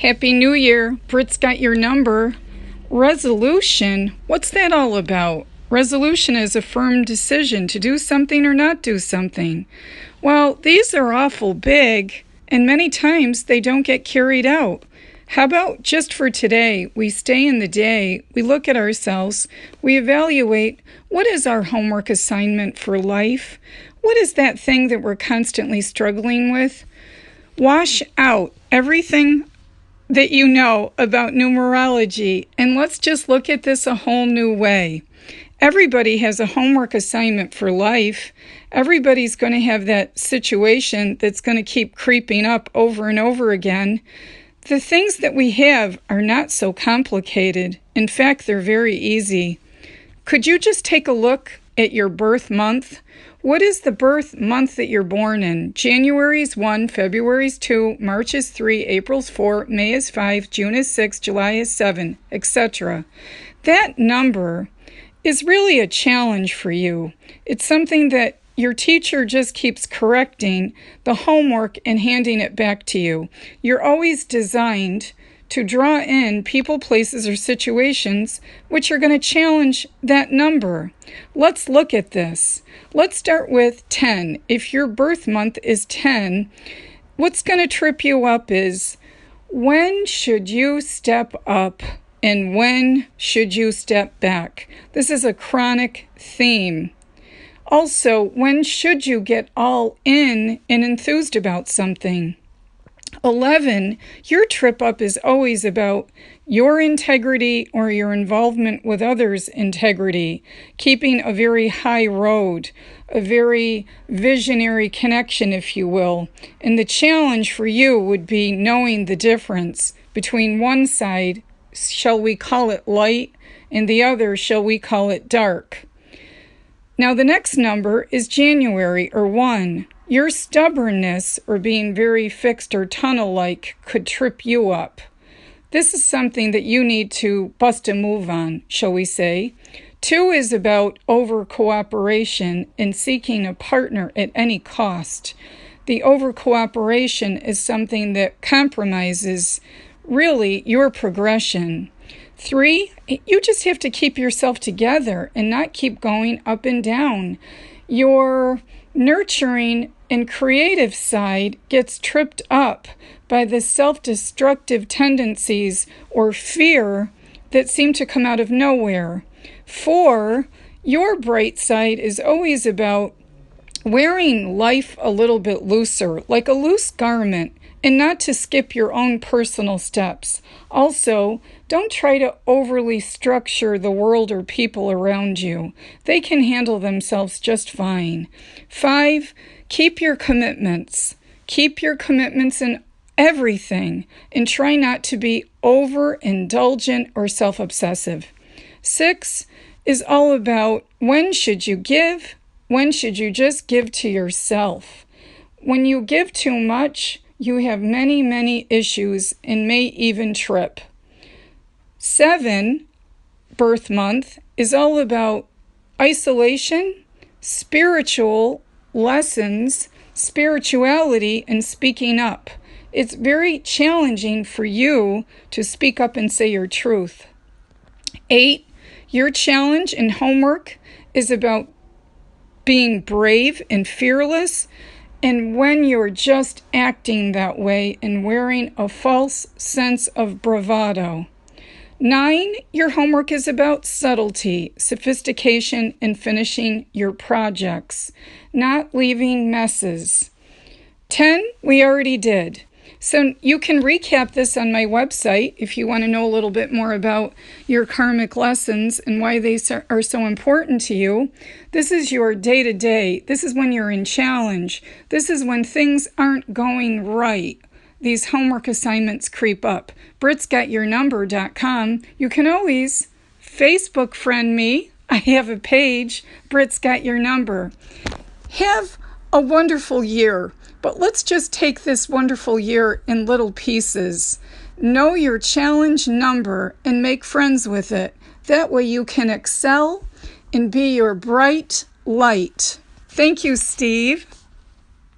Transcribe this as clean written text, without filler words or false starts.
Happy New Year. Brit's got your number. Resolution? What's that all about? Resolution is a firm decision to do something or not do something. Well, these are awful big, and many times they don't get carried out. How about just for today, we stay in the day, we look at ourselves, we evaluate what is our homework assignment for life? What is that thing that we're constantly struggling with? Wash out everything that you know about numerology, and let's just look at this a whole new way. Everybody has a homework assignment for life. Everybody's going to have that situation that's going to keep creeping up over and over again. The things that we have are not so complicated. In fact, they're very easy. Could you just take a look at your birth month? What is the birth month that you're born in? January is 1, February is 2, March is 3, April is 4, May is 5, June is 6, July is 7, etc. That number is really a challenge for you. It's something that your teacher just keeps correcting the homework and handing it back to you. You're always designed to draw in people, places, or situations which are going to challenge that number. Let's look at this. Let's start with 10. If your birth month is 10, what's going to trip you up is when should you step up and when should you step back? This is a chronic theme. Also, when should you get all in and enthused about something? 11, your trip up is always about your integrity or your involvement with others' integrity, keeping a very high road, a very visionary connection, if you will. And the challenge for you would be knowing the difference between one side, shall we call it light, and the other, shall we call it dark. Now, the next number is January, or 1. Your stubbornness, or being very fixed or tunnel-like, could trip you up. This is something that you need to bust a move on, shall we say. 2 is about over-cooperation and seeking a partner at any cost. The over-cooperation is something that compromises, really, your progression. 3, you just have to keep yourself together and not keep going up and down. Your nurturing and creative side gets tripped up by the self-destructive tendencies or fear that seem to come out of nowhere. 4, your bright side is always about wearing life a little bit looser, like a loose garment, and not to skip your own personal steps. Also, don't try to overly structure the world or people around you. They can handle themselves just fine. 5, keep your commitments. Keep your commitments in everything, and try not to be overindulgent or self-obsessive. 6 is all about when should you give, when should you just give to yourself. When you give too much, you have many, many issues and may even trip. 7, birth month, is all about isolation, spiritual lessons, spirituality, and speaking up. It's very challenging for you to speak up and say your truth. 8, your challenge and homework is about being brave and fearless, and when you're just acting that way and wearing a false sense of bravado. 9, your homework is about subtlety, sophistication, and finishing your projects, not leaving messes. 10, we already did. So you can recap this on my website if you want to know a little bit more about your karmic lessons and why they are so important to you. This is your day-to-day. This is when you're in challenge. This is when things aren't going right. These homework assignments creep up. BritsGotYourNumber.com. You can always Facebook friend me. I have a page, Brit's Got Your Number. Have a wonderful year. But let's just take this wonderful year in little pieces. Know your challenge number and make friends with it. That way you can excel and be your bright light. Thank you, Steve.